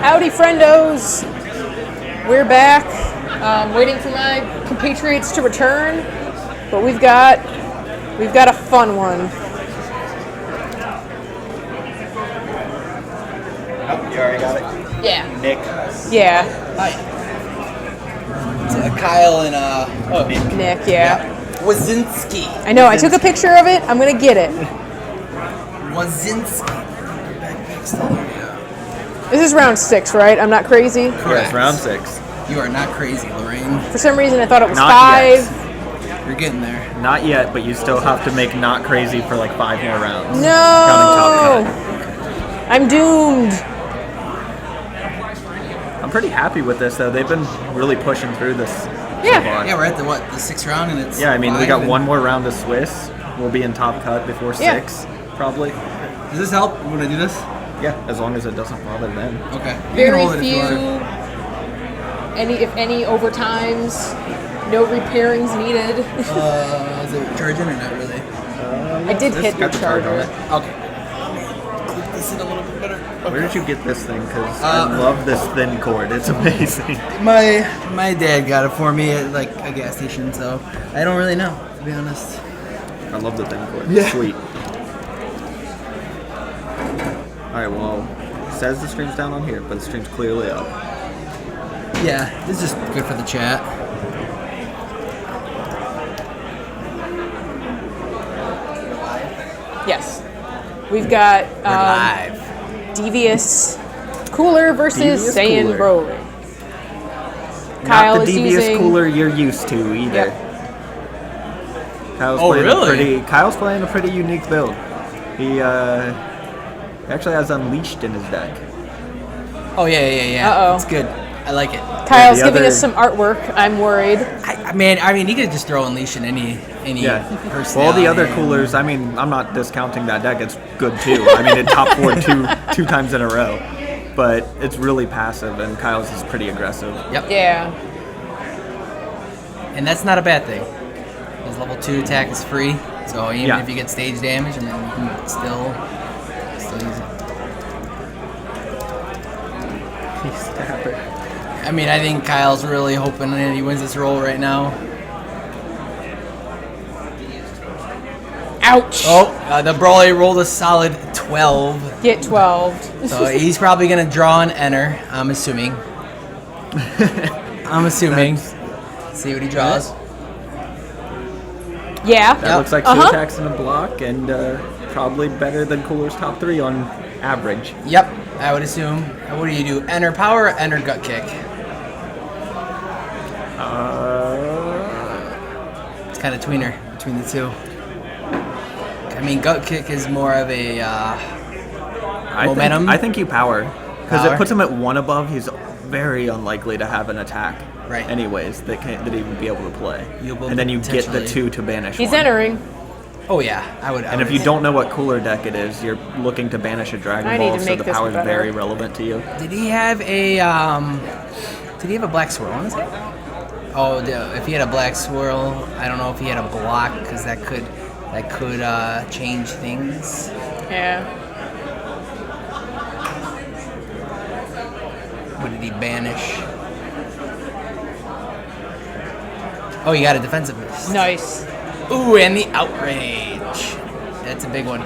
Howdy, friendos. We're back. Waiting for my compatriots to return, but we've got a fun one. Oh, you already got it? Yeah. Nick. Yeah. Hi. It's Kyle and Nick, yeah. Wasinski. I know, I took a picture of it. I'm going to get it. Wasinski. This is round 6, right? I'm not crazy? Yes, round 6. You are not crazy, Lorraine. For some reason, I thought it was Not 5. yet. You're getting there. Not yet, but you still have to make not crazy for like 5 more rounds. No! Counting top cut. I'm doomed. I'm pretty happy with this though. They've been really pushing through this Yeah. so far. Yeah, we're at the 6th round, and it's Yeah, I mean, we live got and- one more round of Swiss. We'll be in top cut before Yeah. 6, probably. Does this help when I do this? Yeah, as long as it doesn't bother them. Okay. You can Very hold it if you few, want. if any overtimes, no repairings needed. Is it charging or not really? I did This hit the got the charge on charger. it. Okay. Click this in a little bit better. Where did you get this thing? Because I love this thin cord. It's amazing. My dad got it for me at like a gas station, so I don't really know, to be honest. I love the thin cord. Yeah. Sweet. Alright, well, it says the stream's down on here, but the stream's clearly up. Yeah, this is just good for the chat. Yes. We've got We're live. Devious Cooler versus Devious Saiyan Cooler. Broly. Kyle Not the is devious using cooler you're used to either. Yep. Kyle's Oh, playing really? Kyle's playing a pretty unique build. He actually has Unleashed in his deck. Oh yeah. Uh-oh. It's good. I like it. Kyle's the giving other- us some artwork. I'm worried. I mean, he could just throw Unleash in any Yeah. personality. Well, all the other coolers, I mean, I'm not discounting that deck. It's good too. I mean, it top 4 two times in a row. But it's really passive, and Kyle's is pretty aggressive. Yep. Yeah. And that's not a bad thing. His level 2 attack is free, so even Yeah. if you get stage damage, and then you can still use it. He's tapping. I mean, I think Kyle's really hoping that he wins this roll right now. Ouch. Oh, the Broly rolled a solid 12. Get 12. So he's probably going to draw an enter, I'm assuming. See what he draws. Yeah. That looks like 2 Uh-huh. attacks in a block, and probably better than Cooler's top 3 on average. Yep, I would assume. What do you do? Enter power or enter gut kick? It's kind of tweener between the two. I mean, gut kick is more of a momentum. I think you power. Because Power? it puts him at 1 above. He's very unlikely to have an attack. Right. Anyways, that he would be able to play. You'll be And then you get the potentially- 2 to banish He's 1. entering. Oh yeah, I would. And if you don't know what Cooler deck it is, you're looking to banish a Dragon I need Ball, to so make the this power is better. very relevant to you. did he have a black swirl on his head? Oh, if he had a black swirl, I don't know if he had a block because that could change things. Yeah. What did he banish? Oh, you got a defensiveness. Nice. Ooh, and the outrage. That's a big one.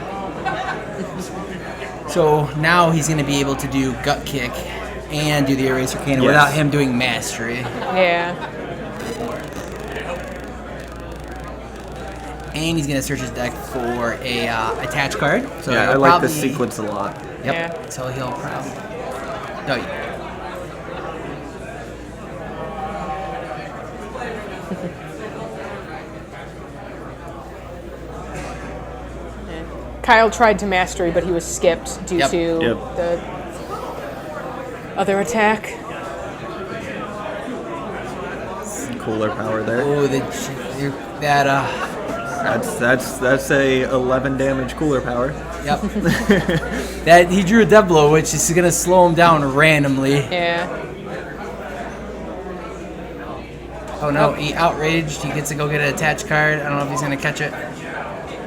So now he's going to be able to do gut kick and do the eraser cannon Yes. without him doing mastery. Yeah. And he's going to search his deck for a attach card. So Yeah, I he'll like probably, this sequence a lot. Yep. Yeah. So he'll probably. No. Kyle tried to mastery, but he was skipped due Yep. to Yep. the other attack. Cooler power there. Oh, that That's a 11 damage Cooler power. Yep. That he drew a death blow, which is gonna slow him down randomly. Yeah. Oh no, he outraged. He gets to go get an attached card. I don't know if he's gonna catch it.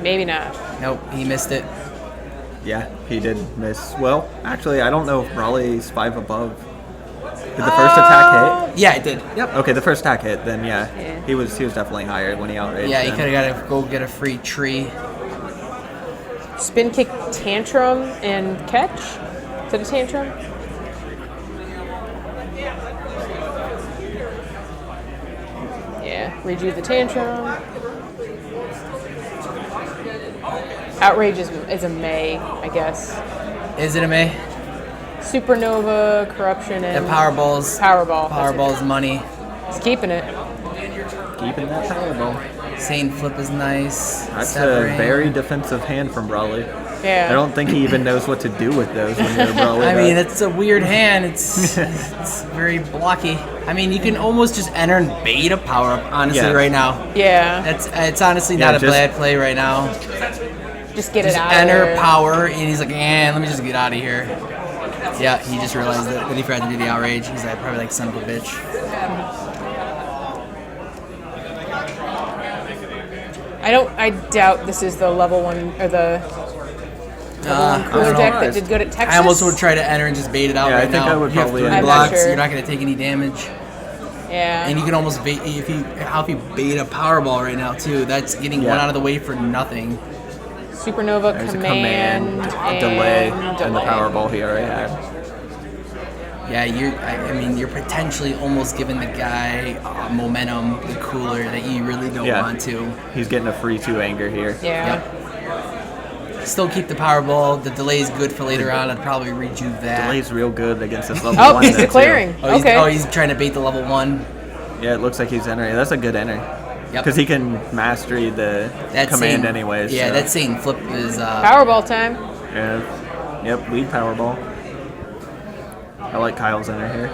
Maybe not. Nope, he missed it. Yeah, he did miss. Well, actually, I don't know if Brawley's 5 above. Did the first attack hit? Yeah, it did. Yep. Okay, the first attack hit. Then Yeah. he was definitely higher when he outraged. Yeah, he him. could have got to go get a free tree. Spin kick, tantrum, and catch. Is it a tantrum? Yeah, redo the tantrum. Outrage is a May, I guess. Is it a May? Supernova, corruption, and The Powerball's Powerball. Powerball's money. He's keeping it. Keeping that Powerball. Saiyan flip is nice. That's Severing. a very defensive hand from Brawley. Yeah. I don't think he even knows what to do with those when you're Brawley. I mean, it's a weird hand. It's very blocky. I mean, you can almost just enter and bait a power up. Honestly, Yeah. right now, Yeah. it's honestly not a just- bad play right now. Just get Just it out. enter of there. power, and he's like, let me just get out of here. Yeah, he just realized that he forgot to do the outrage. He's like, probably like, son of a bitch. I doubt this is the level 1 or the level 1 cooler I don't deck know. that did good at Texas. I almost would try to enter and just bait it out Yeah, I right think now. I would you have probably 3 end up- I'm not blocks. sure. You're not going to take any damage. Yeah. And you can almost bait if you Powerball right now too. That's getting Yeah. one out of the way for nothing. Supernova, There's command, a and delay, and the Powerball he already had. Yeah, I mean, you're potentially almost giving the guy momentum, the cooler that you really don't Yeah. want to. He's getting a free 2 anger here. Yeah. Yep. Still keep the Powerball. The delay is good for later on. I'd probably redo that. Delay's real good against this level Oh, 1. he's then, too. declaring. Okay. He's trying to bait the level 1. Yeah, it looks like he's entering. That's a good enter. Yep. Because he can mastery the That command same- anyways. Yeah, so. that same flip is. Powerball time. Yeah. Yep, lead Powerball. I like Kyle's enter here.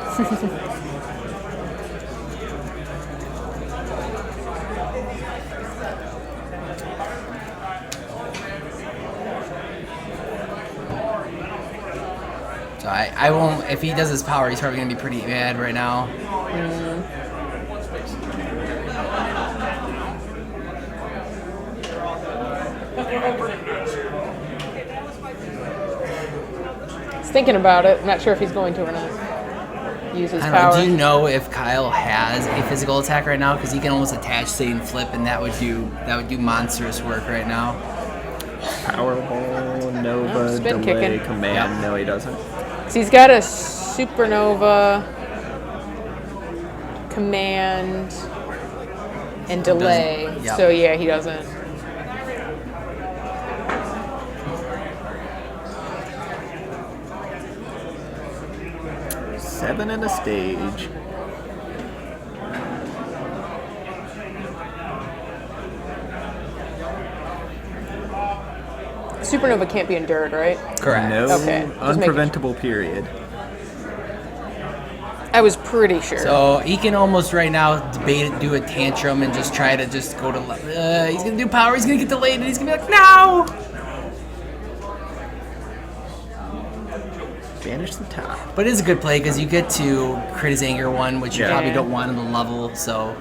So I won't. If he does his power, he's probably gonna be pretty mad right now. He's thinking about it. Not sure if he's going to or not. Use his I don't power. know. Do you know if Kyle has a physical attack right now? Because he can almost attach, say, and flip, and that would do monstrous work right now. Powerball, Nova, Oh, spin delay, kicking. command. Yep. No, he doesn't. So he's got a supernova, command, and delay. Doesn't- yep. So yeah, he doesn't. Seven in a stage. Supernova can't be endured, right? Correct. No Okay, just making unpreventable period. I was pretty sure. So he can almost right now debate it, do a tantrum, and just try to just go to. He's gonna do power. He's gonna get delayed, and he's gonna be like, no. Banish the top. But it is a good play because you get to crit his anger 1, which you Yeah. probably don't want him to level. So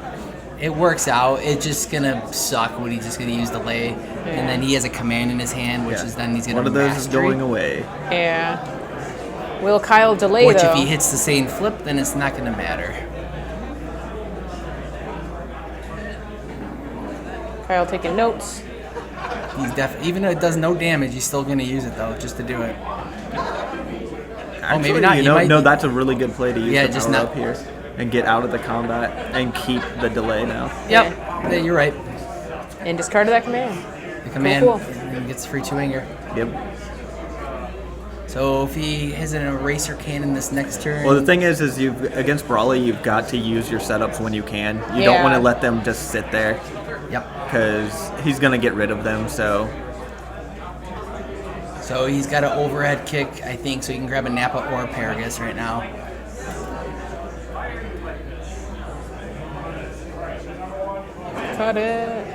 it works out. It's just gonna suck when he's just gonna use delay, and then he has a command in his hand, which Yeah. is then he's gonna One of those mastery. is going away. Yeah. Will Kyle delay Which, though? if he hits the same flip, then it's not gonna matter. Kyle taking notes. He's even though it does no damage, he's still gonna use it though, just to do it. Actually, maybe not. You He know, might no, be- that's a really good play to use Yeah, the just power not- up here and get out of the combat and keep the delay now. Yep, yeah, you're right. And discard that command. The command Cool. and gets free 2 anger. Yep. So if he has an eraser cannon this next turn, Well, the thing is you've against Brawley, you've got to use your setups when you can. You don't Yeah. want to let them just sit there yep. because he's gonna get rid of them. So So he's got an overhead kick, I think, so he can grab a Nappa or a Paragus right now. Cut it.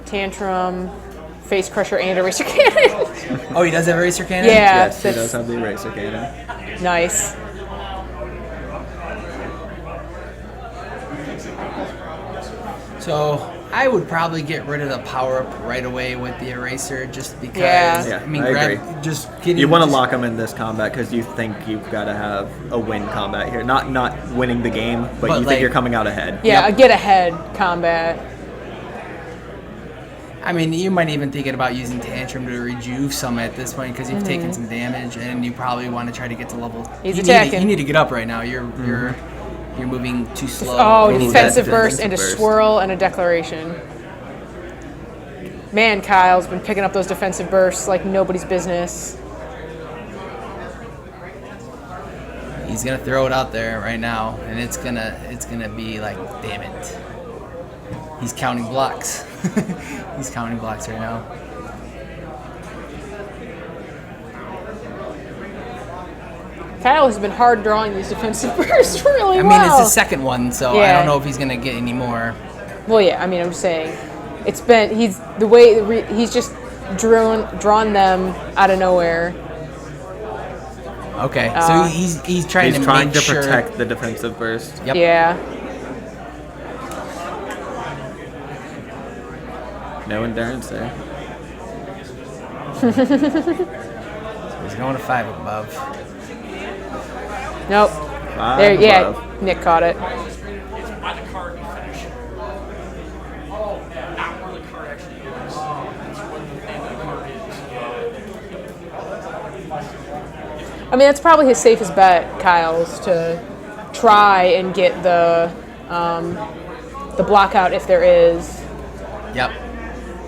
Tantrum, face crusher, and eraser cannon. Oh, he does have eraser cannon? Yeah. yes, he that's does have the eraser cannon. nice. So I would probably get rid of the power up right away with the eraser, just because. Yeah. I mean, I agree. just getting. You want to just- lock them in this combat because you think you've got to have a win combat here. Not winning the game, but you like- think you're coming out ahead. Yeah, a get ahead combat. I mean, you might even thinking about using Tantrum to rejuve some at this point because you've taken some damage, and you probably want to try to get to level. He's you attacking. You need to get up right now. You're moving too slow. Oh, You need defensive that burst defensive and a burst. swirl and a declaration. Man, Kyle's been picking up those defensive bursts like nobody's business. He's gonna throw it out there right now, and it's gonna be like, damn it. He's counting blocks. He's counting blocks right now. Kyle has been hard drawing these defensive bursts really I well. mean, it's his second one, so I Yeah. don't know if he's gonna get any more. Well, yeah. I mean, I'm just saying, he's just drawn them out of nowhere. Okay, so he's trying He's to trying make to sure. protect the defensive burst. Yep. Yeah. No endurance there. He's going to 5 above. Nope. Five There. Yeah. above. Nick caught it. By the card you finish. Oh, not where the card actually is. It's what the name of the card is. I mean, that's probably his safest bet, Kyle's, to try and get the block out if there is. Yep.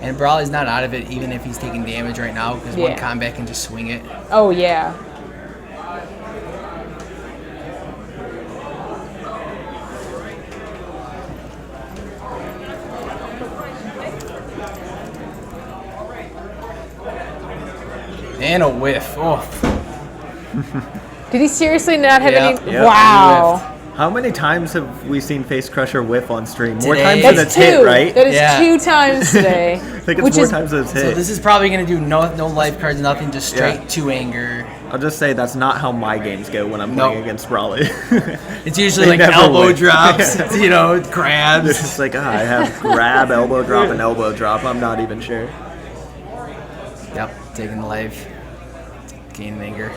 And Brawley's not out of it, even if he's taking damage right now, because one Yeah. combat can just swing it. Oh yeah. And a whiff. Oh, Did he seriously not have Yeah. any? Yep. Wow. How many times have we seen Face Crusher whiff on stream? More Today. times than That's it's two. hit, right? That is Yeah. 2 times today. I think it's which more is times than it's so hit. this is probably going to do no life cards, nothing, just straight Yeah. 2 anger. I'll just say that's not how my games go when I'm Nope. playing against Brawley. It's usually They like never elbow win. drops, It's grabs. just like, I have grab, elbow drop, and elbow drop. I'm not even sure. Yep, taking the life. Gaining anger.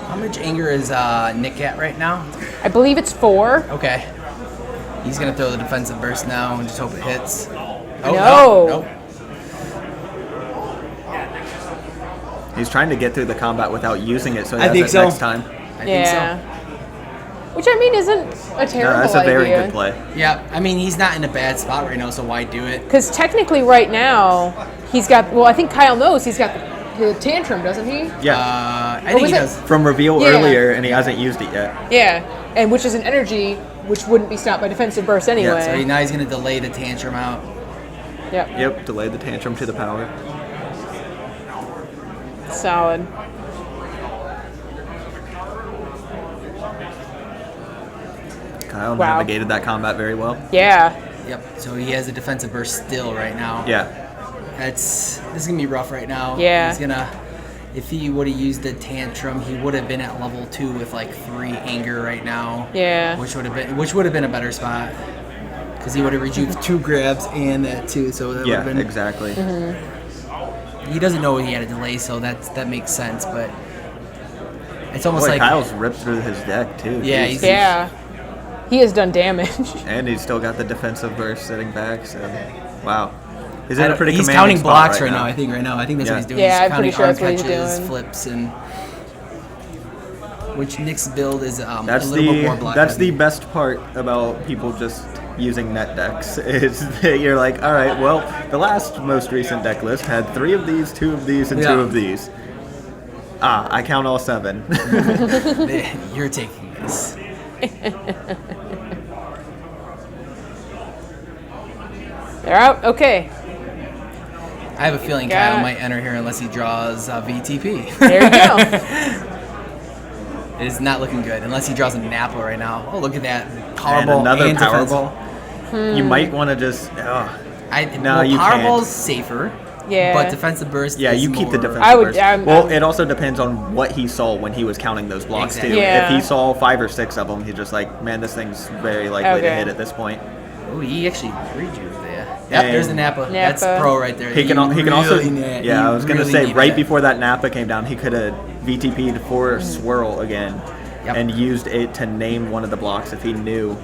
How much anger is Nick at right now? I believe it's 4. Okay. He's going to throw the defensive burst now and just hope it hits. Oh, No. Nope. He's trying to get through the combat without using it, so he I has think it so. next time. I Yeah. think Which I mean isn't a terrible No, that's a very idea. good play. so. Yeah, I mean, he's not in a bad spot right now, so why do it? Because technically, right now, he's got. Well, I think Kyle knows he's got the tantrum, doesn't he? Yeah. I Or think was he it- does. From reveal Yeah. earlier, and he hasn't used it yet. Yeah, and which is an energy which wouldn't be stopped by defensive burst anyway. So now he's going to delay the tantrum out. Yep. Yep, delay the tantrum to the power. Solid. Kyle Wow. navigated that combat very well. Yeah. Yep, so he has a defensive burst still right now. Yeah. This is gonna be rough right now. Yeah. He's gonna, if he would have used the tantrum, he would have been at level 2 with like 3 anger right now. Yeah. Which would have been a better spot, because he would have rejuvened 2 grabs and that too. So that would Yeah, have been. exactly. He doesn't know he had a delay, so that makes sense. But it's almost Boy, like Kyle's ripped through his deck, too. Yeah, he's- Yeah. He has done damage. And he's still got the defensive burst sitting back, so... Wow. He's in a pretty he's commanding counting spot blocks right now. I think that's Yeah. what he's doing. Yeah, he's I'm pretty counting sure arm that's what he's catches, doing. flips, and which Nick's build is That's a little bit more block. that's the heavy. best part about people just using net decks is that you're like, all right, well, the most recent deck list had 3 of these, 2 of these, and Yeah. 2 of these. Ah, I count all 7. You're taking this. They're out. Okay. I have a feeling Got Kyle it. might enter here unless he draws VTP. There you go. It is not looking good unless he draws a Nappa right now. Oh, look at that And Powerball another defensive. Powerball. You might want to just... Oh, No, well, you Powerball's can't. safer. Yeah. But defensive burst. Yeah, is you keep the more- defensive I would- burst. I'm- Well, it also depends on what he saw when he was counting those blocks Exactly. too. Yeah. If he saw 5 or 6 of them, he's just like, man, this thing's very likely to Okay. hit at this point. Oh, he actually rejuve there. Yep, there's the Napa. That's Napa. pro right there. He can also. Really need- Yeah, I was gonna really say need right that. before that Napa came down, he could have VTP'd for Swirl again, Yep. and used it to name one of the blocks if he knew,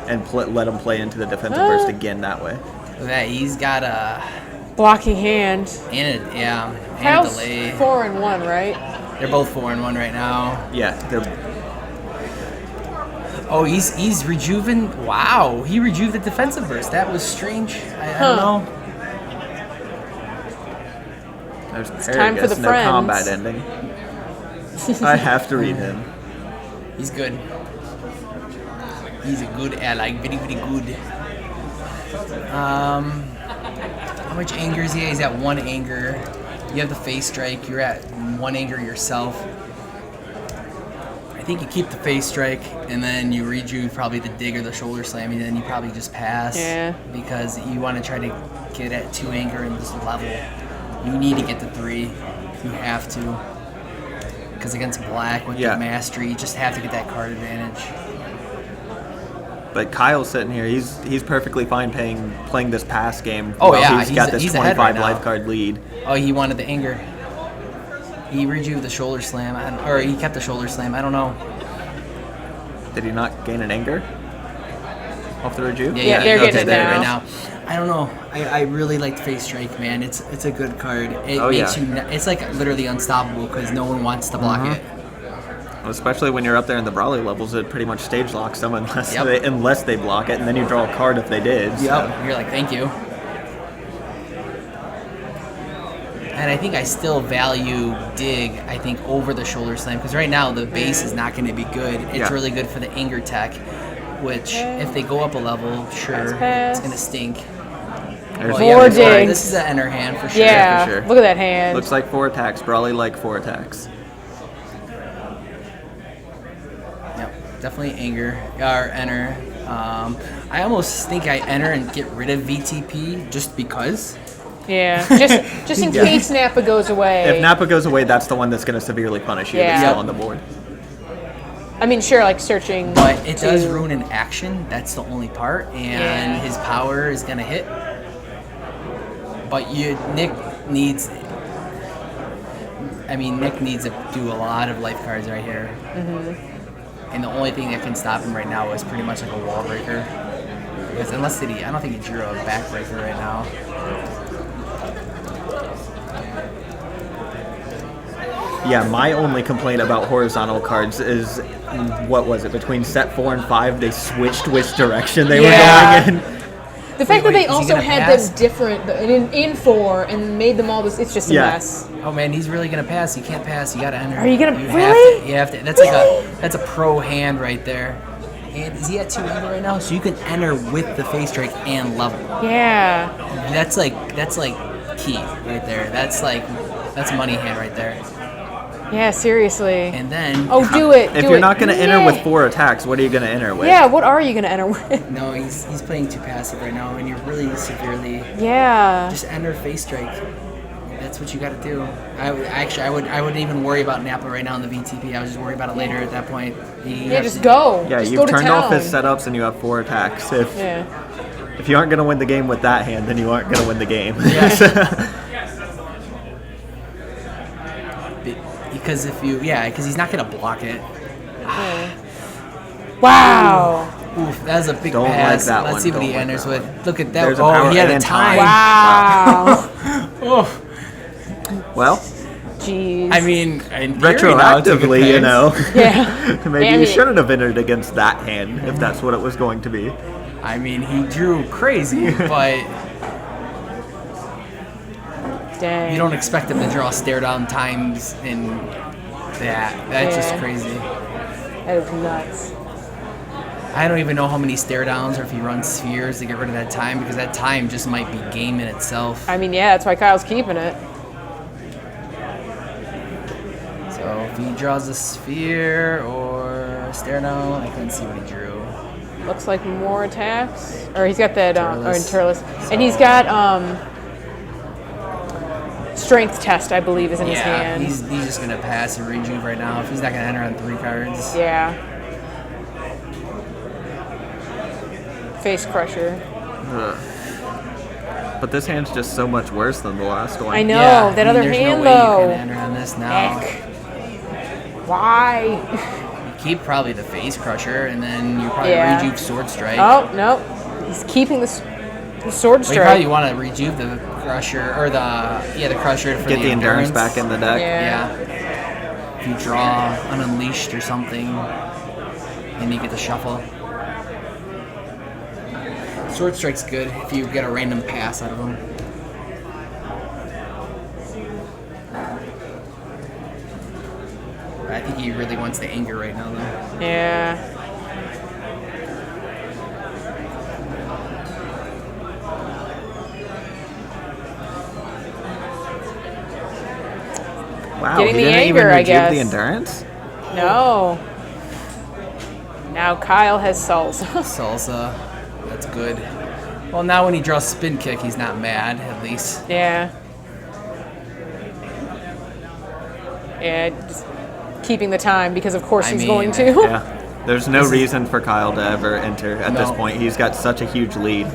and let him play into the defensive burst again that way. Look at that. He's got a Blocking hand. and a and a Kyle's delay. 4-1, right? They're both 4-1 right now. Yeah, they're Oh, he's rejuven. Wow, he rejuvened the defensive burst. That was strange. I don't know. there's time for the no friends. combat ending. I have to read him. He's good. He's a good ally. Very, very good. How much anger is he? He's at 1 anger. You have the face strike. You're at 1 anger yourself. I think you keep the face strike, and then you rejuve probably the dig or the shoulder slam, and then you probably just pass. Yeah. Because you want to try to get at 2 anger in this level. You need to get to 3. You have to. Because against black with Yeah. the mastery, you just have to get that card advantage. But Kyle's sitting here. He's perfectly fine playing this pass game. Oh, while yeah, he's got he's this ahead 25 right now. life card lead. Oh, he wanted the anger. He rejuve the shoulder slam, or he kept the shoulder slam. I don't know. Did he not gain an anger off the rejuve? Yeah, they're okay, getting it there now. right now. I don't know. I really like face strike, man. It's a good card. It Oh, makes yeah. you. It's like literally unstoppable because no one wants to block it. Especially when you're up there in the Brawley levels, it pretty much stage locks them unless Yep. unless they block it, and then you draw a card if they did. so. Yep. You're like, thank you. And I think I still value dig, I think, over the shoulder slam. Because right now, the base is not going to be good. It's Yeah. really good for the anger tech. Which, if they go up a level, sure, pass. it's going to stink. There's Well, More this card- digs. This is an enter hand for sure. Yeah, for sure. look at that hand. Looks like 4 attacks. Brawley like 4 attacks. Yep, definitely anger or enter. I almost think I enter and get rid of VTP just because. Yeah, just in case Napa goes away. If Napa goes away, that's the one that's going to severely punish you. Yeah. That's still Yep. on the board. I mean, sure, like searching. But it does to- ruin an action. That's the only part, and Yeah. his power is gonna hit. But Nick needs. I mean, Nick needs to do a lot of life cards right here. Mm-hmm. And the only thing that can stop him right now is pretty much like a wall breaker. Because I don't think he drew a backbreaker right now. Yeah, my only complaint about horizontal cards is, what was it, between set 4 and 5, they switched which direction they Yeah. were going in. The fact Wait, that they is he also gonna had pass? them different in 4 and made them all this, it's just a Yeah. mess. Oh man, he's really gonna pass. You can't pass. You gotta enter. Are you gonna- Have really? to. You have to. That's like that's a pro hand right there. And is he at 2 anger right now? So you can enter with the face strike and level. Yeah. That's like key right there. That's money hand right there. Yeah, seriously. And then Oh, do it. If do you're it. not going to enter Yeah. with 4 attacks, what are you going to enter with? Yeah, what are you going to enter with? no, he's playing too passive right now, and you're really severely Yeah. just enter face strike. That's what you got to do. I wouldn't even worry about Napa right now in the VTP. I would just worry about it later at that point. Yeah, just go. Yeah, just you've go to turned off town. his setups and you have 4 attacks. Yeah. If you aren't going to win the game with that hand, then you aren't going to win the game. Because he's not gonna block it. Wow. Oof, that was a big Don't like pass. that Let's one. see what he Don't like enters that with. one. Look at that. There's a Oh, power he had a and time. Wow. Oh, Well, Jeez. I mean, in theory, now it's a good retroactively, you pass. know, Yeah. maybe I you mean- shouldn't have entered against that hand if that's what it was going to be. I mean, he drew crazy, but Dang. you don't expect him to draw stare down times in that. That's just Yeah. crazy. That is nuts. I don't even know how many stare downs or if he runs spheres to get rid of that time because that time just might be game in itself. I mean, yeah, that's why Kyle's keeping it. So if he draws a sphere or a stare down, I couldn't see what he drew. Looks like more attacks. Or he's got that, or in Turles. Turles. And he's got, Strength test, I believe, is in his Yeah, hand. he's just gonna pass and rejuve right now if he's not gonna enter on 3 cards. Yeah. Face Crusher. Ugh. But this hand's just so much worse than the last one. I know, Yeah, that I mean, other there's hand, no way though. you can enter on this now. Heck. Why? You keep probably the Face Crusher, and then you probably Yeah. rejuve Sword Strike. Oh, no. He's keeping the Sword But you Strike. probably want to rejuve the Crusher, or the Crusher for Get the endurance back in the deck. Yeah. Yeah. If you draw an Unleashed or something, and you get the shuffle. Sword Strike's good if you get a random pass out of him. I think he really wants the anger right now, though. Yeah. Wow, Getting he the didn't anger, even I rejuve guess. the endurance? No. Now Kyle has salsa. Salsa, that's good. Well, now when he draws Spin Kick, he's not mad, at least. Yeah. Yeah, just keeping the time because of course I he's mean, going to. Yeah. There's no reason for Kyle to ever enter at this No. point. He's got such a huge lead.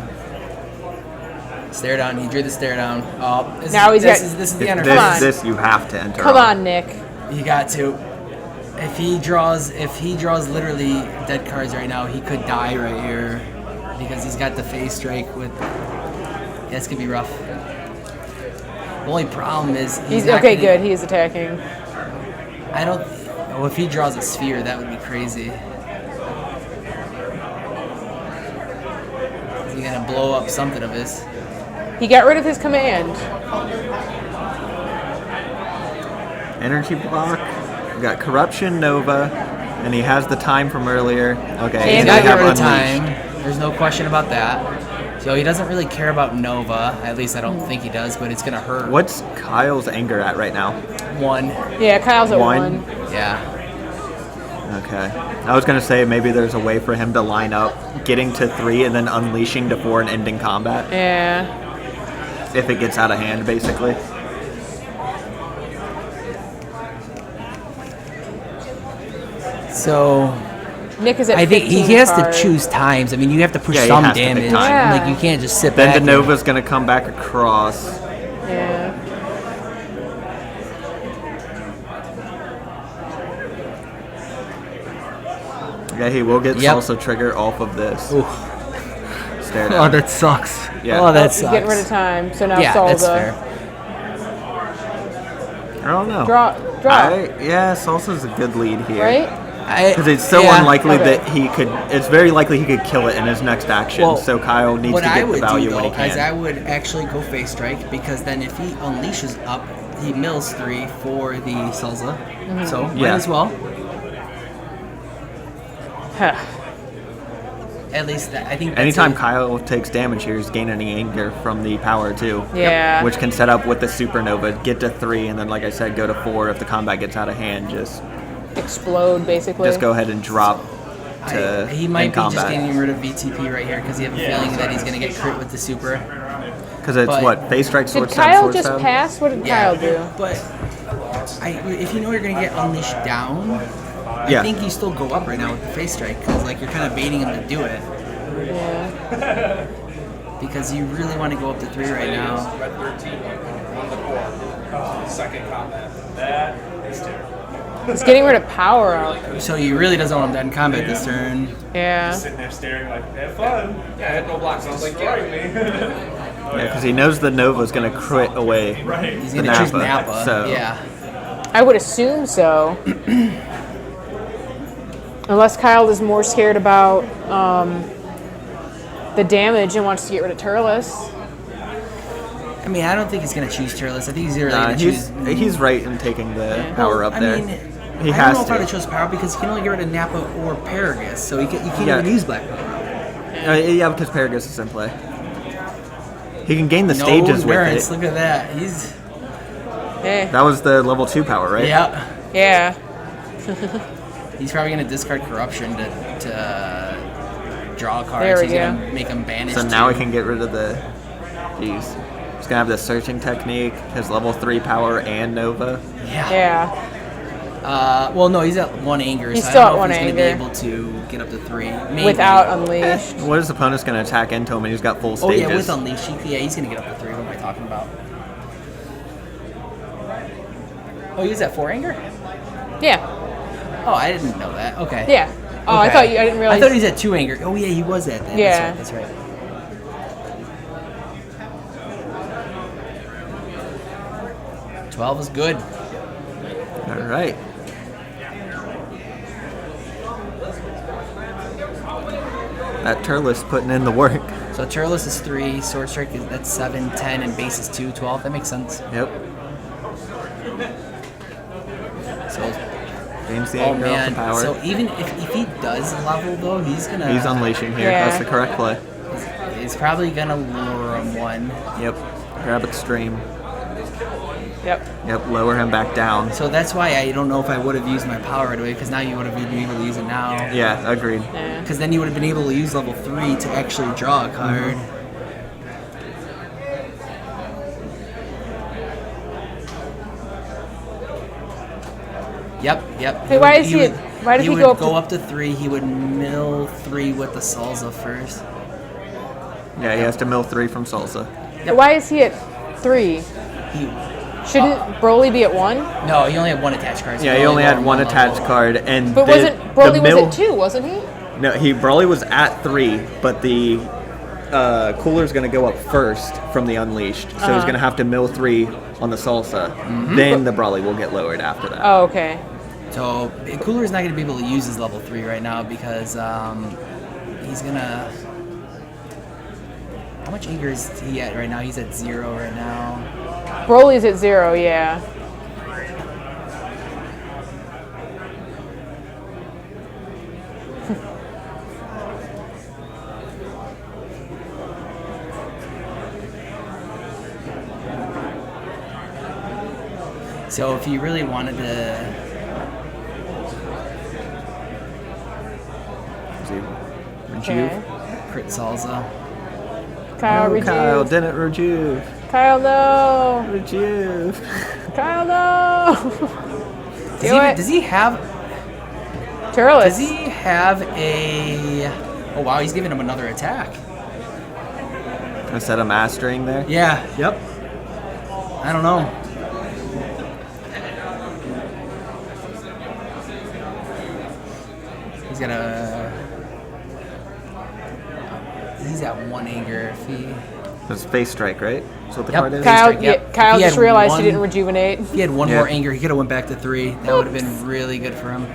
Stare down, he drew the stare down. Oh, Now he's got- this is the enter. Come on. This you have to enter. Come on, Nick. You got to. If he draws literally dead cards right now, he could die right here because he's got the Face Strike with. Yeah, this could be rough. The only problem is He's not okay. gonna- Good. He is attacking. I don't. Well, if he draws a sphere, that would be crazy. Is he gonna blow up something of his? He got rid of his command. Energy block. We got Corruption, Nova, and he has the time from earlier. Okay, And He's they got have rid of Unleashed. time. There's no question about that. So he doesn't really care about Nova. At least I don't think he does, but it's gonna hurt. What's Kyle's anger at right now? 1. Yeah, Kyle's at One. 1. Yeah. Okay. I was gonna say maybe there's a way for him to line up getting to 3 and then unleashing to 4 and ending combat Yeah. if it gets out of hand, basically. So Nick is at I think 15 he has cards. to choose times. I mean, you have to push Yeah, he some has to pick damage. time. Yeah. Like you can't just sit Then back. the Nova's gonna come back across. Yeah. Yeah, he will get Yep. salsa trigger off of this. Ooh. Stare Oh, down. that sucks. Yeah. Oh, that He's sucks. getting rid of time. So now yeah, Salza. that's fair. I don't know. Draw. Yeah, salsa's a good lead here. Right? Because it's so yeah. unlikely Okay. that he could. It's very likely he could kill it in his next action. Well, so Kyle needs What to I get the would value do when though he is I can. would actually go Face Strike because then if he unleashes up, he mills 3 for the Salsa. So might Yeah. as well. Huh. At least I think. That's Anytime a- Kyle takes damage here, he's gaining anger from the power too. Yeah. Which can set up with the supernova, get to 3, and then, like I said, go to 4 if the combat gets out of hand. Just Explode, basically. go ahead and drop to he might end be just combat. getting rid of VTP right here because you have a feeling that he's gonna get crit with the super. Because it's but- what face strike, Did sword stab, Kyle sword just stab? pass? What did Kyle do? But if you know you're gonna get unleashed down, Yeah. I think you still go up right now with the face strike because like you're kind of baiting him to do it Yeah. because you really want to go up to 3 right now. Red 13 on the board. Second combat. That is terrible. He's getting rid of power up. So he really doesn't want him to end combat this turn. Yeah. Sitting there staring like, have fun. Yeah, I had no blocks. I was like, yeah. Yeah, because he knows the Nova's going to crit away. Right. He's The gonna choose Napa, Napa. so- Yeah. I would assume so. Unless Kyle is more scared about the damage and wants to get rid of Turles. I mean, I don't think he's gonna choose Turles. I think he's really Nah, gonna choose. he's right in taking the power up I there. mean, He I has don't know if I to. would have chose power because he can only get rid of Napa or Paragus, so you can't Yeah. even use Black Power. Yeah, because Paragus is in play. He can gain the No stages with endurance. it. Look at that. He's Eh. That was the level 2 power, right? yeah. Yeah. He's probably gonna discard Corruption to draw a card. There so we he's go. gonna make him banish. So now I too. can get rid of the. Jeez. He's gonna have the searching technique, his level 3 power and Nova. Yeah. Well, no, he's at 1 anger. He's so still I at don't know one if he's anger. going to be able to get up to 3. Maybe. Without Unleashed. What his opponent's gonna attack into him and he's got full Oh, stages? yeah, with Unleashed. He's going to get up to 3. What am I talking about? Oh, he was at 4 anger? Yeah. Oh, I didn't know that. Okay. Yeah. Oh, I Okay. thought I didn't realize. I thought he was at 2 anger. Oh, yeah, he was at that. Yeah. That's right. 12 is good. All right. That Turles putting in the work. So Turles is 3, Sword Strike that's 7, 10, and base is 2, 12. That makes sense. Yep. So, Gains the oh anger off man. the power. So even if he does level though, he's gonna. He's unleashing here. Yeah. That's the correct play. He's probably gonna lure him 1. Yep. Grab Extreme. Yep. Yep. Lower him back down. So that's why I don't know if I would have used my power right away, because now you would have been able to use it now. Yeah. Agreed. Yeah. Because then you would have been able to use level 3 to actually draw a card. Yep. Hey, why is he? Why did he would go up go to? up to 3? He would mill 3 with the salsa first. Yeah. He has to mill 3 from Salsa. Why is he at 3? He, Shouldn't Broly be at 1? no, he only had 1 attached card. so Yeah. He only lowered had him 1 level. attached card, and But wasn't Broly mill, was at 2? Wasn't he? No, Broly was at 3, but the cooler's gonna go up first from the Unleashed, so he's gonna have to mill 3 on the Salsa. Then the Broly will get lowered after that. Oh, okay. So Cooler's not going to be able to use his level 3 right now because he's gonna. How much anger is he at right now? He's at 0 right now. Broly's at 0. Yeah. So if you really wanted to, Rejuve. Okay. crit Salsa. Kyle, Oh, Rejuve. Kyle, didn't Rejuve. Kyle, no. Rejuve. Kyle, no. Do it. Does he have? Turles. Does he have a? Oh wow, he's giving him another attack. Instead of mastering there. Yeah. Yep. I don't know. He's got a. He's at 1 anger. If he. It's Face Strike, right? That's what the Yep. card is? Kyle, Strike, yep. yeah, Kyle If he just had realized one- he didn't rejuvenate. If he had 1 Yeah. more anger, he could have went back to 3. That would have been really good for him.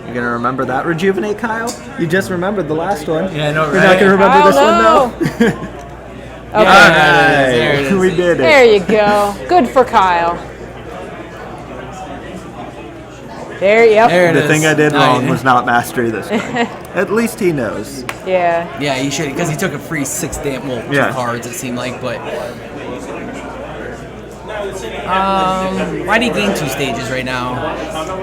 You gonna remember that Rejuvenate, Kyle? You just remembered the last one. Yeah, I know, You're not right? gonna remember Kyle, this no. one though? Okay. There it is. We did it. There you go. Good for Kyle. There, yep. There it The is. thing I did No, wrong you was not mastery this time. At least he knows. Yeah. Yeah, you should, because he took a free 6 damn, well, 2 Yeah. cards it seemed like, but. Why did he gain 2 stages right now?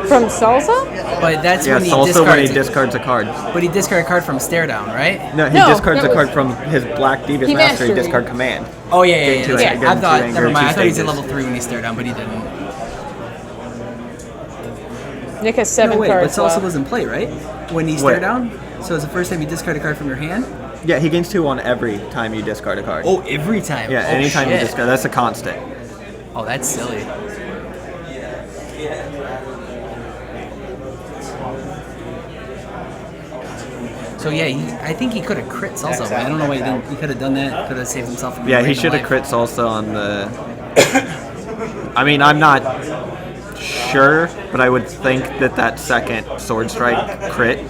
From Salsa? But that's Yeah, when he also when he discards. discards a card. But he discarded a card from Stare Down, right? No, he No, discards that a card was- from his Black Devious He Mastery mastered. discard command. Oh yeah, Gain two that's anger, right. I gain thought, two anger, never mind. I two thought he was at stages. level 3 when he stared down, but he didn't. Nick has 7 No, wait, but cards Salsa left. was in play, right? When he Wait. stared down? So it's the first time you discard a card from your hand? Yeah, he gains 2 on every time you discard a card. Oh, every time. Yeah, oh, anytime you shit. discard. That's a constant. Oh, that's silly. So yeah, I think he could have crit Salsa. But I don't know why he didn't. He could have done that. Could have saved himself from. Yeah, he random should have life. crit Salsa on the. I mean, I'm not sure, but I would think that second Sword Strike crit.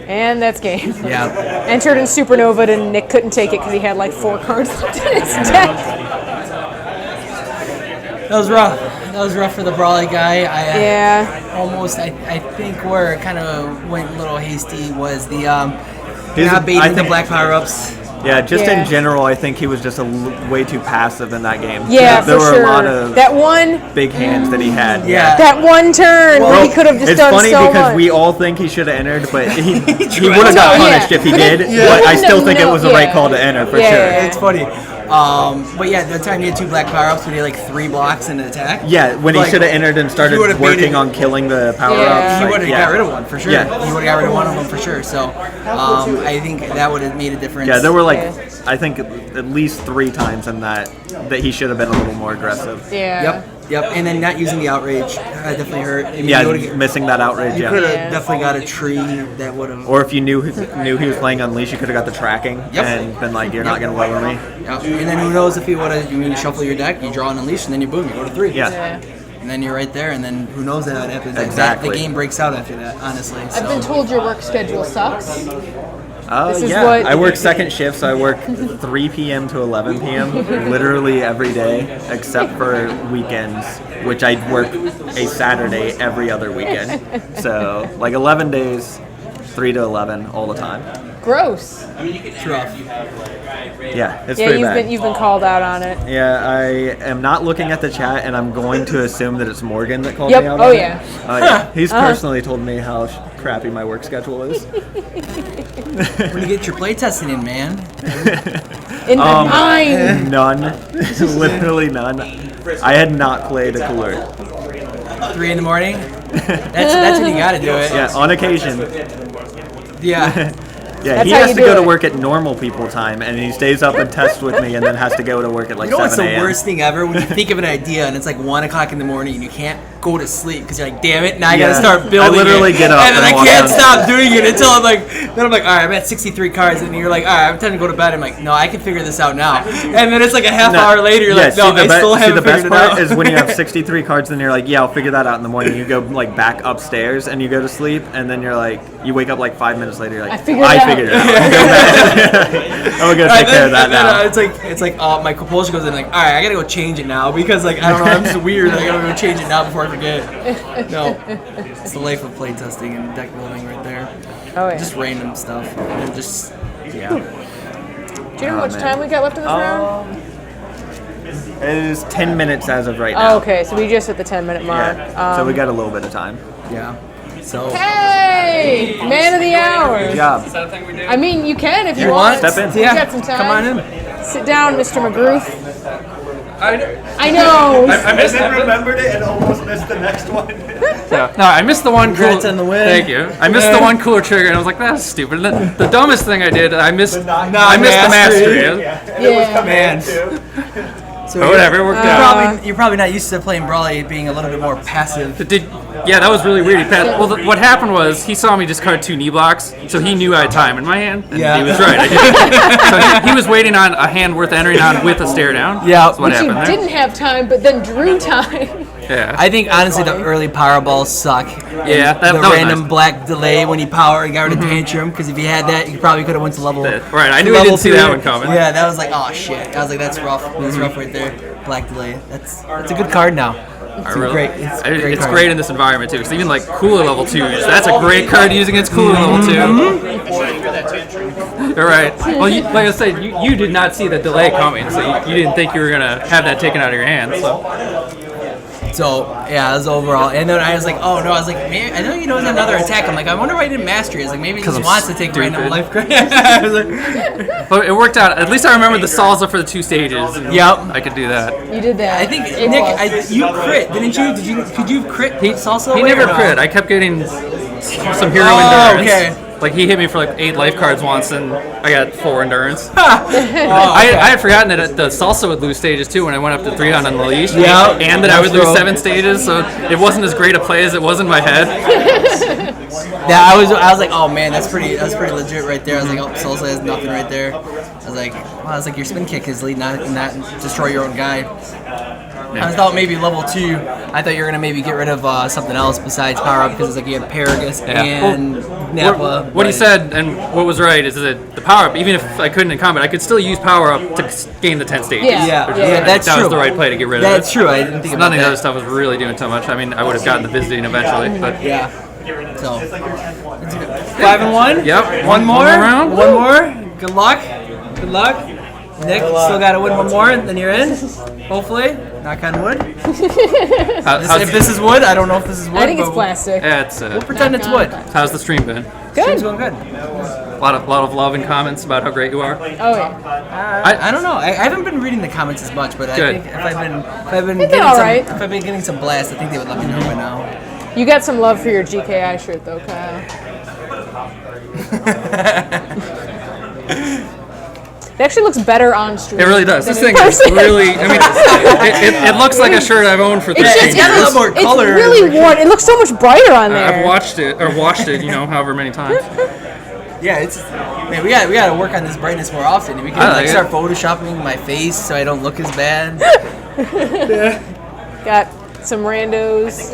And that's game. Yeah. Entered in Supernova and Nick couldn't take it because he had like 4 cards left in his deck. That was rough. That was rough for the Brawly guy. Yeah. I think where it kind of went a little hasty was the not baiting I the think- black power-ups. Yeah, just Yeah. in general, I think he was just way too passive in that game. Yeah, there for were sure. a lot of That one big hands that he had. Yeah. That one turn where he could have just it's done funny so because much. we all think he should have entered, but he would have No, got yeah. punished if he But did. it- But I wouldn't still have think it known- was the right yeah. call to enter for Yeah. sure. It's funny. But yeah, the time he had 2 black power-ups, when he had like 3 blocks in an attack. Yeah, when he Like, should have entered and started he would've working baited- on killing the power Yeah. ups. He would have got rid of one for sure. Yeah. He would have got rid of one of them for sure. So I think that would have made a difference. Yeah, there were like Yeah. I think at least 3 times in that he should have been a little more aggressive. Yeah. Yep. And then not using the outrage definitely hurt. I mean, Yeah, you would've- missing that outrage. you Yeah. could have Yeah. definitely got a tree that would have. Or if you knew he was playing Unleash, you could have got the tracking Yep. and been like, "You're not gonna lower me." And then who knows if you would have? You shuffle your deck, you draw an unleash, and then you boom, you go to 3. Yeah. Yeah. And then you're right there, and then who knows that happens? Exactly. The game breaks out after that, honestly. I've been told your work schedule sucks. This is Yeah, what- I work second shift, so I work 3 p.m. to 11 p.m. literally every day except for weekends, which I work a Saturday every other weekend. So like 11 days, 3 to 11 all the time. Gross. It's rough. Yeah, it's Yeah, pretty bad. you've been called out on it. Yeah, I am not looking at the chat, and I'm going to assume that it's Morgan that called Yep. me out. Oh, on it. yeah. Oh yeah. He's personally told me how crappy my work schedule is. When you get your playtesting in, man. In my mind. None, literally none. I had not played a cooler. 3 in the morning. That's when you gotta do it. Yeah, on occasion. Yeah. Yeah, That's he how has you to do go to it. work at normal people time, and he stays up and tests with me, and then has to go to work at like You know what's 7 the a.m. worst thing ever? When you think of an idea and it's like 1 o'clock in the morning and you can't go to sleep because you're like, damn it, now I gotta Yeah. start building I literally it. get up and then and I walk can't down. stop doing it until I'm like, then I'm like, all right, I'm at 63 cards, and you're like, all right, I'm time to go to bed. I'm like, no, I can figure this out now. And then it's like a half hour later, you're like, no, I still haven't the best figured it part out. is when you have 63 cards, and you're like, yeah, I'll figure that out in the morning. You go like back upstairs and you go to sleep, and then you're like, you wake up like 5 minutes later, you're like, I figured it out." figured it out. Go back. I'm gonna take care of that now. It's like my compulsion goes in like, all right, I gotta go change it now because like I don't know, I'm just weird. I gotta go change it now before I forget. No, it's the life of playtesting and deck building right there. Oh, yeah. Just random stuff and just yeah. Do you know how much time we got left in this round? It is 10 minutes as of right now. Oh, okay, so we just hit the 10-minute mark. Yeah. So we got a little bit of time. Yeah. So Hey! Man of the hour. Good job. Is that a thing we do? I mean, you can if you you want? want. Step in. We Yeah. got some time. Come on in. Sit down, Mr. McGrath. I know. I missed that. remembered it and almost missed the next one. No, I missed the one Congrats on the win. Thank you. I missed the one cooler trigger, and I was like, "That's stupid." The dumbest thing I did, I missed the mastery. Yeah. Man. So But whatever, it worked out. You're probably not used to playing Brawley being a little bit more passive. Yeah, that was really weird. He passed. Well, what happened was he saw me discard 2 knee blocks, so he knew I had time in my hand, and Yeah. he was right. I did. So he was waiting on a hand worth entering on with a stare down. Yeah. That's what But you happened there. didn't have time, but then drew time. Yeah. I think honestly the early Powerballs suck. Yeah, that the was random nice. black delay when he powered and got rid of Tantrum, because if you had that, you probably could have went to level. Right, I knew I level didn't see 3. that one coming. Yeah, that was like, oh shit. I was like, that's rough. That's rough right there. Black delay. That's a good card now. It's great. It's a great It's card. great in this environment too. Because even like cooler level 2s, that's a great card to use against cooler level 2. You're right. Well, like I said, you did not see the delay coming, so you didn't think you were gonna have that taken out of your hand. So yeah, that was overall. And then I was like, oh no, I was like, man, I know he knows another attack. I'm like, I wonder why he didn't master it. I was like, maybe he just I'm wants to take random stupid. life card. I was like, But it worked out. At least I remember the salsa for the 2 stages. And Yep. I could do that. You did that. I think A+. Nick, you crit, didn't you? Could you crit salsa? He away never or no? crit. I kept getting some hero Oh, endurance. okay. Like he hit me for like 8 life cards once, and I got 4 endurance. Oh, I had forgotten that the salsa would lose stages too when I went up to 3 on Unleashed. Yeah. And that I would lose That's 7 stages, so it wasn't as great a play as it was in my head. Yeah, I was like, oh man, that's pretty legit right there. I was like, oh, salsa has nothing right there. I was like, your spin kick is lead, not destroy your own guy. I thought maybe level 2. I thought you were gonna maybe get rid of something else besides power up, because it's like you had Paragus and Napa. What he but- said and what was right is that the power up, even if I couldn't in combat, I could still use power up to gain the 10 stages. Yeah. Which Yeah, is- that's that true. was the right play to get rid of it. That's true. I didn't think None about of the that. other stuff was really doing so much. I mean, I would have gotten the visiting eventually, but Yeah. So 5-1. Yep. One more round. One more. Good luck. Good luck. Nick, still got to win one more, and then you're in. Hopefully. Knock on wood. If this is wood, I don't know if this is wood. I think it's but plastic. Yeah, it's, We'll pretend it's wood. how's the stream been? Stream's Good. going good. A lot of love and comments about how great you are. Oh yeah. I don't know. I haven't been reading the comments as much, but I Good. think if I've been They've been getting alright. if I've been getting some blast, I think they would let me know by now. You got some love for your GKI shirt though, Kyle. It actually looks better on stream. It really does. than This in thing is person. really. I mean, it looks like a shirt I've owned for 13 It's years. just got a lot more it's color. really worn. It looks so much brighter on there. I've watched it or washed it, however many times. Yeah, it's man. We got to work on this brightness more often. We can I like start it. photoshopping my face so I don't look as bad. Got some randos.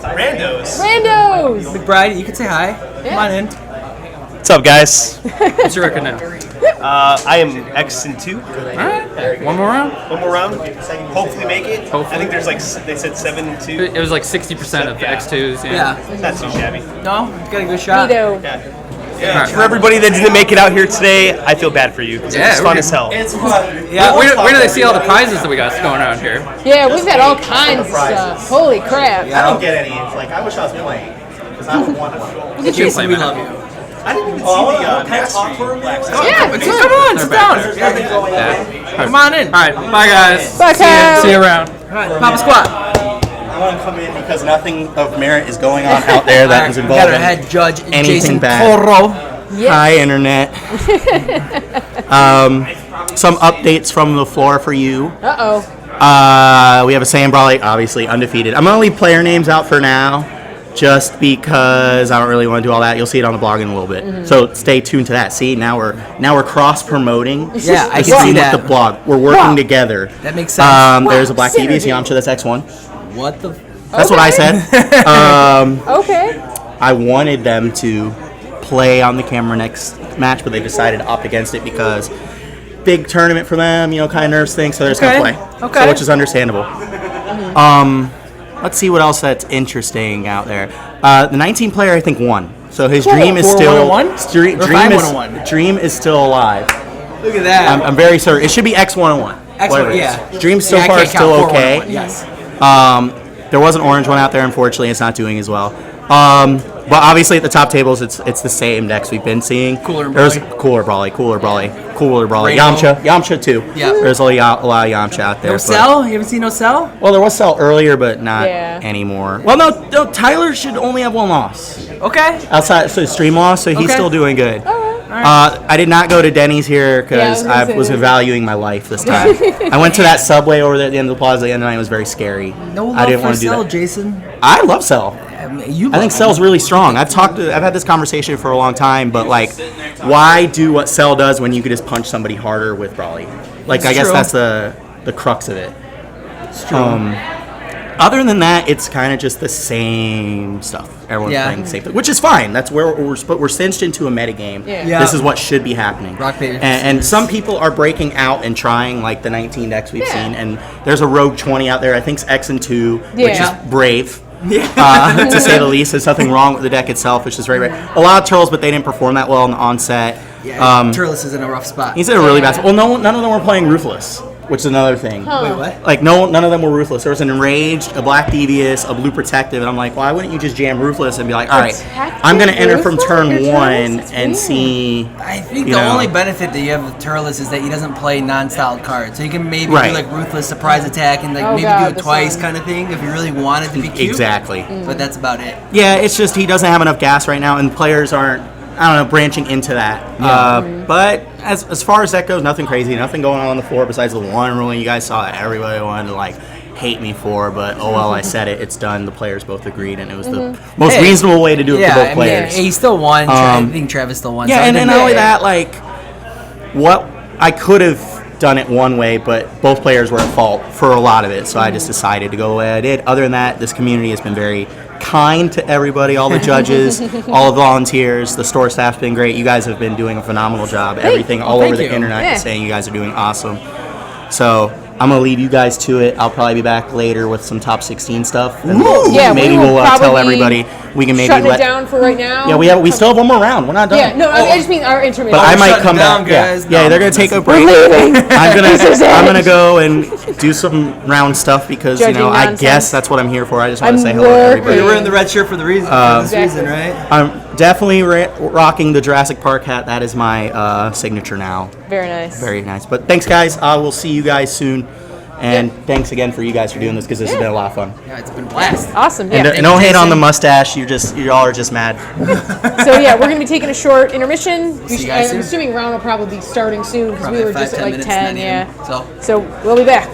Randos. Randos. McBride, you can say hi. Come on in. What's up, guys? What's your record now? I am X and 2. All right. One more round. One more round. Hopefully make it. Hopefully. I think there's they said 7 and 2. It was like 60% of the X2s. Yeah. Not too shabby. No, you got a good shot. Neato. Yeah. For everybody that didn't make it out here today, I feel bad for you. 'Cause Yeah, it's fun as hell. Yeah. Where do they see all the prizes that we got going around here? Yeah, we've got all kinds of stuff. Holy crap. I don't get any. It's like I wish I was playing because I would want one. Look at you, Jason, we man. love you. I didn't even see the mastery. Yeah, Come on, sit down. Yeah. Come on in. All right. Bye, guys. Bye, Kyle. See you around. All right, Papa Squat. I want to come in because nothing of merit is going on out there that is We got involved our in head judge, anything Jason bad. Toro. Hi, Internet. Some updates from the floor for you. Uh-oh. We have a Saiyan Brawley, obviously undefeated. I'm going to leave player names out for now, just because I don't really want to do all that. You'll see it on the blog in a little bit. So stay tuned to that. See, now we're cross promoting. Yeah, I the can see stream that. with the blog. We're working Wow. together. That makes sense. There's a Black Devious synergy. Yamcha that's X1. What the? That's what I said. Okay. I wanted them to play on the camera next match, but they decided to opt against it because big tournament for them, kind of nerves thing, so they're just going to play. Okay. So, which is understandable. Let's see what else that's interesting out there. The 19 player, I think, won. So his dream is still 4-101? Or dream 5-101? dream is still alive. Look at that. I'm very certain. It should be X101. whatever it is. yeah. Dream so Yeah, I far can't is still count okay. 4-1-1, yes. There was an orange one out there. Unfortunately, it's not doing as well. But obviously at the top tables, it's the same decks we've been seeing. Cooler There's Brawly. Cooler Brawly. Rainbow. Yamcha too. Yeah. There's a lot of Yamcha out there. No but- Cell? You haven't seen no Cell? Well, there was Cell earlier, but not Yeah. anymore. Well, no, Tyler should only have one loss. Okay. Outside, so stream loss, so he's Okay. still doing good. Alright. I did not go to Denny's here Yeah, because I was gonna I was say. evaluating my life this time. I went to that Subway over there at the end of the plaza the other night. It was very scary. No love I didn't for want to do Cell, that. Jason. I love Cell. You I think Cell's really strong. I've had this conversation for a long time, but like, why do what Cell does when you could just punch somebody harder with Brawly? Like, It's I guess true. that's the crux of it. Other than that, it's kind of just the same stuff. Everyone's Yeah. playing the same thing, which is fine. That's where we're cinched into a metagame. Yeah. Yeah. This is what should be happening. Rock, paper, and some people are breaking out and trying like the 19 decks we've Yeah. seen. And there's a Rogue 20 out there. I think it's X and 2, which is Yeah. brave. To say the least. There's nothing wrong with the deck itself, which is very, very a lot of turtles, but they didn't perform that well on the onset. Turles is in a rough spot. He's in a really bad spot. Well, none of them were playing Ruthless, which is another thing. Wait, what? Like none of them were Ruthless. There was an Enraged, a Black Devious, a Blue Protective, and I'm like, why wouldn't you just jam Ruthless and be like, all right, I'm gonna enter from turn Ruthless? Your one turtles? It's and weird. see. I think You the know. only benefit that you have with Turles is that he doesn't play non-styled cards. So you can maybe Right. do like Ruthless Surprise Attack and like Oh, maybe God, do it the twice sun. kind of thing if you really want it to be cute. Exactly. But that's about it. Yeah, it's just he doesn't have enough gas right now, and players aren't, I don't know, branching into that. But as far as that goes, nothing crazy, nothing going on the floor besides the one ruling you guys saw that everybody wanted to like hate me for, but oh well, I said it. It's done. The players both agreed, and it was the most Hey, reasonable way to do it for both I players. mean, he still won. I think Travis still won. Yeah, so and it not didn't- only that, like, what I could have done it one way, but both players were at fault for a lot of it, so I just decided to go the way I did. Other than that, this community has been very kind to everybody, all the judges, all the volunteers, the store staff's been great. You guys have been doing a phenomenal job. Everything all over thank the you. internet Yeah. is saying you guys are doing awesome. So I'm gonna leave you guys to it. I'll probably be back later with some top 16 stuff. And Yeah, maybe we will we'll tell probably everybody. We can maybe shutting let. it down for right now. Yeah, we still have one more round. We're not done. Yeah, no, I just mean our intermission. But I might shutting come down, back. guys. Yeah, No, they're gonna take a break. leaving. I'm gonna go and do some round stuff because Judging I nonsense. guess that's what I'm here for. I just want to I'm say hello to everybody. working. You're wearing the red shirt for the reason. For this reason, right? I'm definitely rocking the Jurassic Park hat. That is my signature now. Very nice. Very nice. But thanks, guys. We'll see you guys soon. And thanks again for you guys for doing this because this has been a lot of fun. Yeah, it's been a blast. Awesome. Yeah. And no hate on the mustache. Y'all are just mad. So yeah, we're gonna be taking a short intermission. See you guys I'm soon. assuming round will probably be starting soon because we Probably were 5, just at 10 like minutes, 10. not Yeah. even. So So we'll be back.